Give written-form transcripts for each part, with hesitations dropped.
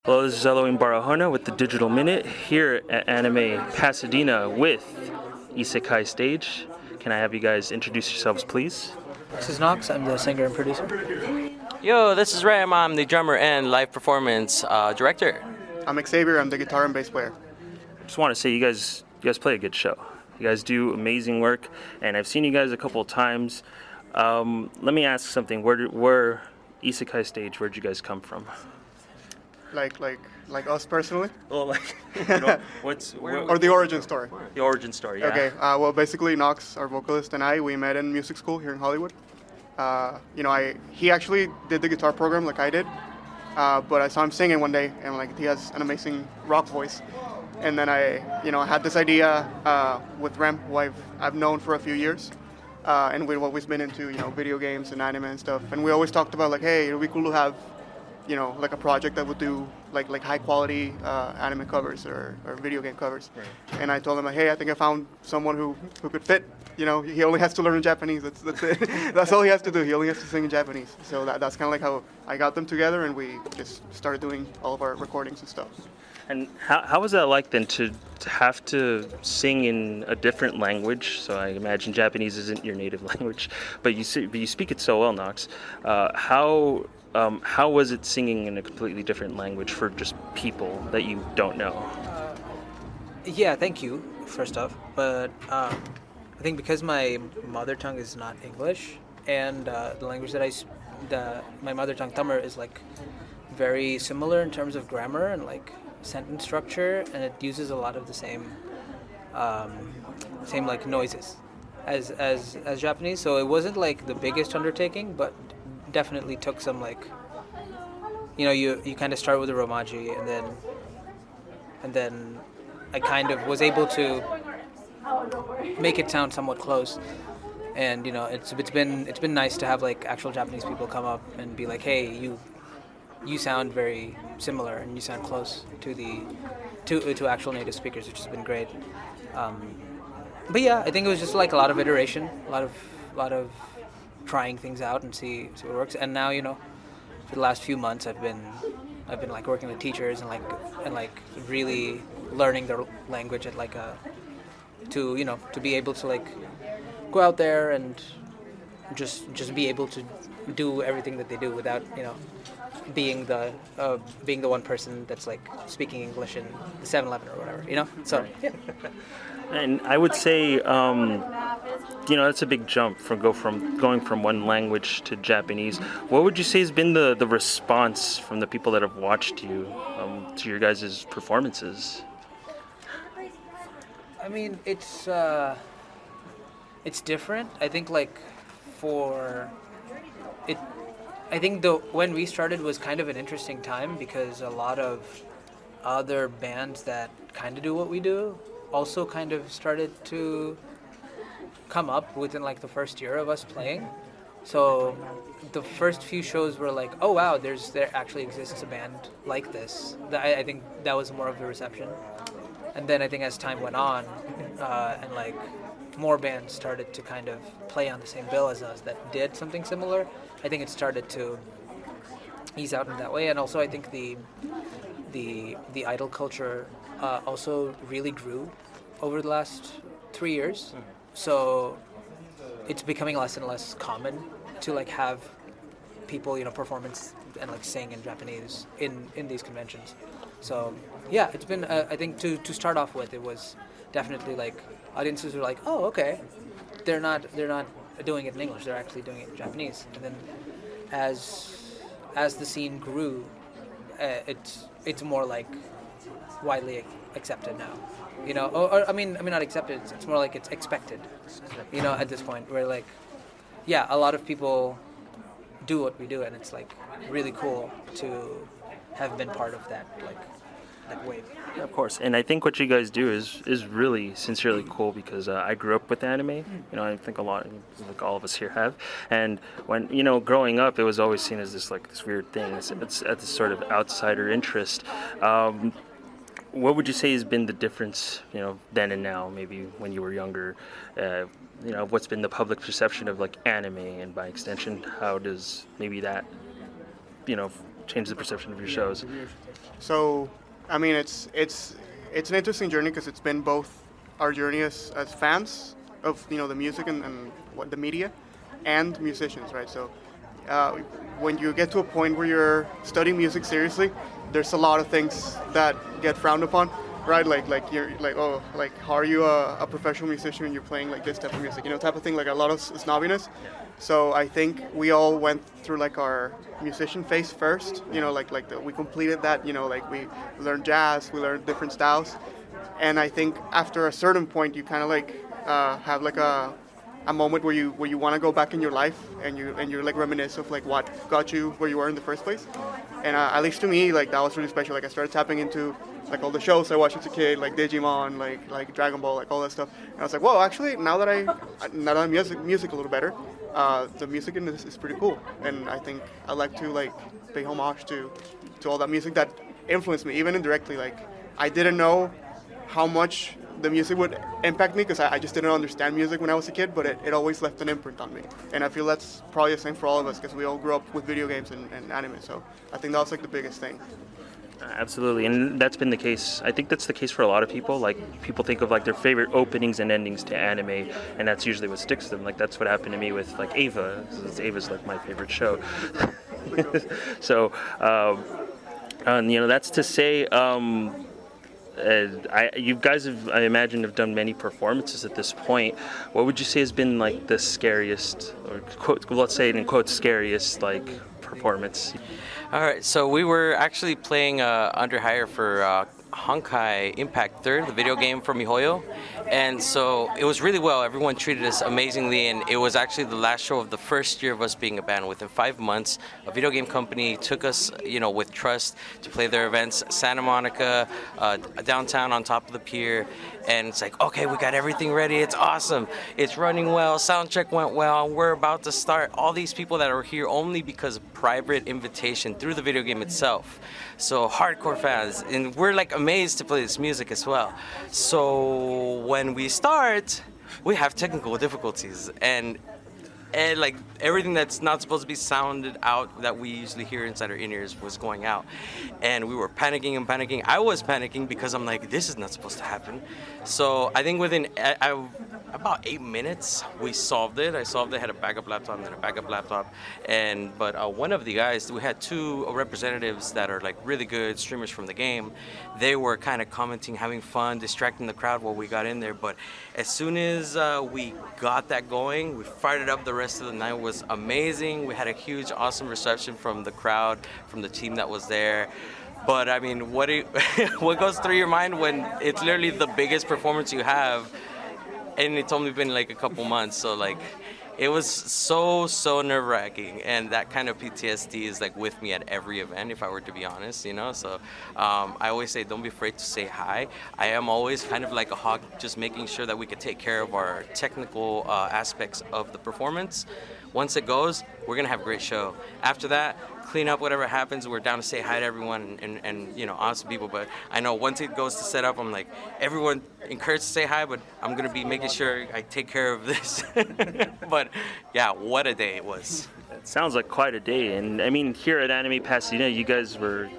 Hello, this is Elohim Barahona with the Digital Minute here at Anime Pasadena with Isekai Stage. Can I have you guys introduce yourselves, please? This is Knox. I'm the singer and producer. Yo, this is Ram. I'm the drummer and live performance director. I'm Xavier. I'm the guitar and bass player. I just want to say you guys play a good show. You guys do amazing work, and I've seen you guys a couple of times. Let me ask something. Where Isekai Stage? Where'd you guys come from? Like us personally? Well, like, Or the origin story? The origin story? Yeah. Okay. Well, basically, Knox, our vocalist, and we met in music school here in Hollywood. He actually did the guitar program like I did, but I saw him singing one day, and like he has an amazing rock voice. And then I had this idea with Rem, who I've known for a few years, and we've always been into video games and anime and stuff. And we always talked about like, hey, it'd be cool to have like a project that would do like high quality anime covers or video game covers. Right. And I told him, like, hey, I think I found someone who could fit. He only has to learn Japanese. That's it. That's all he has to do. He only has to sing in Japanese. So that's kind of like how I got them together, and we just started doing all of our recordings and stuff. And how was that like then to have to sing in a different language? So I imagine Japanese isn't your native language, but you speak it so well, Knox. How was it singing in a completely different language for just people that you don't know? Yeah, thank you, first off. But I think because my mother tongue is not English, and the language that my mother tongue, Tamil, is like very similar in terms of grammar and like sentence structure, and it uses a lot of the same like noises as Japanese. So it wasn't like the biggest undertaking, but definitely took some like you kind of start with the romaji, and then I kind of was able to make it sound somewhat close. And it's been nice to have like actual Japanese people come up and be like, hey, you sound very similar and you sound close to actual native speakers, which has been great. But yeah, I think it was just like a lot of iteration, a lot of trying things out and see what works. And now for the last few months I've been like working with teachers and really learning their language at like to be able to like go out there and just be able to do everything that they do without being the one person that's like speaking English in the 7-Eleven or whatever, so yeah. And I would say, that's a big jump going from one language to Japanese. What would you say has been the response from the people that have watched you to your guys' performances? I mean, it's different. I think when we started was kind of an interesting time because a lot of other bands that kind of do what we do also kind of started to come up within like the first year of us playing. So the first few shows were like, oh wow, there actually exists a band like this. I think that was more of the reception. And then I think as time went on, and like more bands started to kind of play on the same bill as us that did something similar, I think it started to ease out in that way. And also I think the idol culture also really grew over the last 3 years. So it's becoming less and less common to like have people performance and like sing in Japanese in these conventions. So yeah, it's been I think to start off with, it was definitely like audiences were like, oh okay, they're not doing it in English, they're actually doing it in Japanese. And then as the scene grew, it's more like widely accepted now, or I mean not accepted, it's more like it's expected, at this point where like, yeah, a lot of people do what we do, and it's like really cool to have been part of that wave. Yeah, of course, and I think what you guys do is really sincerely cool because I grew up with anime. I think like all of us here have, and when growing up, it was always seen as this weird thing. It's at this sort of outsider interest. What would you say has been the difference, then and now? Maybe when you were younger, what's been the public perception of like anime, and by extension, how does maybe that, change the perception of your shows? So, I mean, it's an interesting journey because it's been both our journey as fans of the music and what the media, and musicians, right? So, uh, when you get to a point where you're studying music seriously, there's a lot of things that get frowned upon, right? Like you're like, oh, like how are you a professional musician and you're playing like this type of music, type of thing. Like a lot of snobbiness. So I think we all went through like our musician phase first. We completed that. Like we learned jazz, we learned different styles, and I think after a certain point, you kind of like have like a moment where you want to go back in your life and you like reminisce of like what got you where you were in the first place. And at least to me, like that was really special. Like I started tapping into like all the shows I watched as a kid, like Digimon, like Dragon Ball, like all that stuff. And I was like, whoa, actually, now that I'm music a little better, the music in this is pretty cool. And I think I like to like pay homage to all that music that influenced me, even indirectly. Like I didn't know how much the music would impact me because I just didn't understand music when I was a kid, but it always left an imprint on me. And I feel that's probably the same for all of us because we all grew up with video games and anime. So I think that was like the biggest thing. Absolutely, and that's been the case. I think that's the case for a lot of people. Like people think of like their favorite openings and endings to anime, and that's usually what sticks to them. Like that's what happened to me with like Ava. Ava's like my favorite show. So, and that's to say. You guys have, I imagine, have done many performances at this point. What would you say has been like the scariest, or quote, let's say it in quotes, scariest like performance? All right, so we were actually playing under hire for Honkai Impact 3rd, the video game from MiHoYo. And so it was really well. Everyone treated us amazingly, and it was actually the last show of the first year of us being a band. Within 5 months, a video game company took us, with trust to play their events, Santa Monica, downtown on top of the pier. And it's like, okay, we got everything ready. It's awesome. It's running well. Sound check went well. We're about to start. All these people that are here only because of private invitation through the video game itself. So hardcore fans, and we're like amazed to play this music as well. So when we start, we have technical difficulties, and like everything that's not supposed to be sounded out that we usually hear inside our in-ears was going out, and we were panicking and panicking. I was panicking because I'm like, this is not supposed to happen. So I think within about 8 minutes we solved it. I solved it, had a backup laptop and then a backup laptop, but one of the guys, we had 2 representatives that are like really good streamers from the game. They were kind of commenting, having fun, distracting the crowd while we got in there. But as soon as we got that going, we fired it up. The rest of the night was amazing. We had a huge, awesome reception from the crowd, from the team that was there. But I mean, what goes through your mind when it's literally the biggest performance you have, and it's only been like a couple months? So like, it was so nerve-wracking, and that kind of PTSD is like with me at every event, if I were to be honest, So I always say, don't be afraid to say hi. I am always kind of like a hawk, just making sure that we could take care of our technical aspects of the performance. Once it goes, we're gonna have a great show. After that, clean up whatever happens. We're down to say hi to everyone and awesome people. But I know once it goes to set up, I'm like, everyone encouraged to say hi, but I'm gonna be making sure I take care of this. But yeah, what a day it was. It sounds like quite a day. And I mean, here at Anime Pasadena, you guys were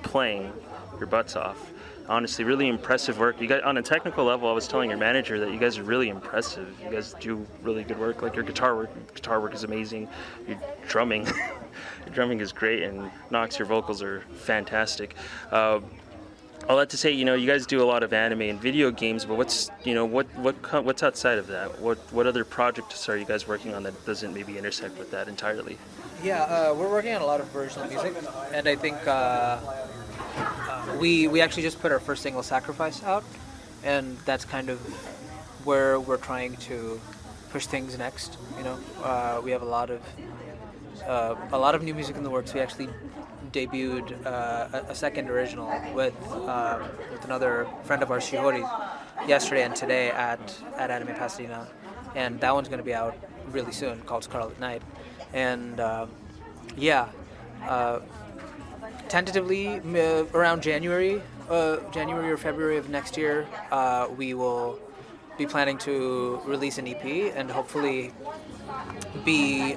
playing your butts off. Honestly, really impressive work. You guys, on a technical level, I was telling your manager that you guys are really impressive. You guys do really good work. Like your guitar work is amazing. Your drumming, is great, and Knox, your vocals are fantastic. All that to say, you guys do a lot of anime and video games, but what's outside of that? What other projects are you guys working on that doesn't maybe intersect with that entirely? Yeah, we're working on a lot of original music, and I think we actually just put our first single, Sacrifice, out, and that's kind of where we're trying to push things next. We have a lot of new music in the works. We actually debuted a second original with another friend of ours, Shihori, yesterday and today at Anime Pasadena, and that one's going to be out really soon, called Scarlet Night. And tentatively around January or February of next year, we will be planning to release an EP and hopefully be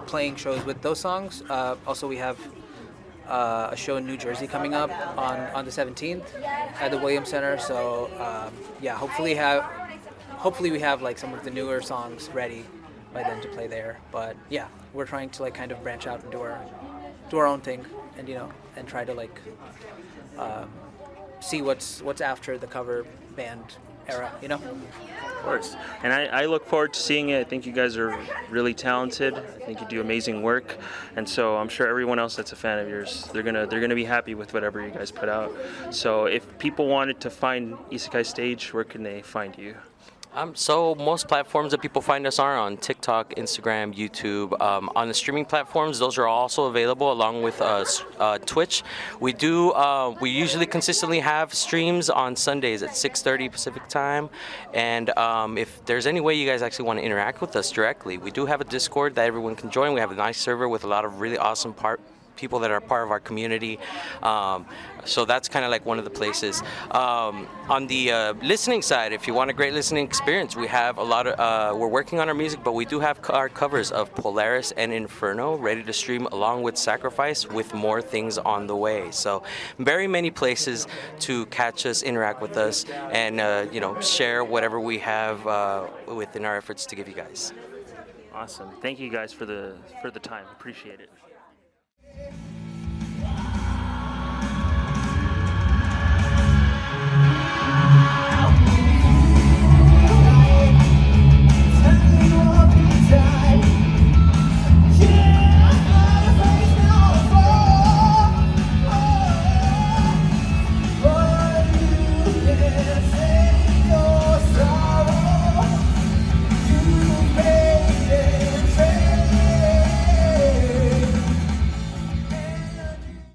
playing shows with those songs. Also, we have a show in New Jersey coming up on the 17th at the Williams Center. So yeah, hopefully we have like some of the newer songs ready by then to play there. But yeah, we're trying to like kind of branch out and do our own thing, and and try to like see what's after the cover band era. Of course. And I look forward to seeing it. I think you guys are really talented. I think you do amazing work. And so I'm sure everyone else that's a fan of yours, they're gonna be happy with whatever you guys put out. So if people wanted to find Isekai Stage, where can they find you? So most platforms that people find us are on TikTok, Instagram, YouTube. On the streaming platforms, those are also available along with Twitch. We usually consistently have streams on Sundays at 6:30 Pacific time. And if there's any way you guys actually want to interact with us directly, we do have a Discord that everyone can join. We have a nice server with a lot of really awesome people that are part of our community. So that's kind of like one of the places. On the listening side, if you want a great listening experience, we have a lot of, we're working on our music, but we do have our covers of Polaris and Inferno ready to stream along with Sacrifice, with more things on the way. So very many places to catch us, interact with us, and share whatever we have within our efforts to give you guys. Awesome. Thank you guys for the time. Appreciate it.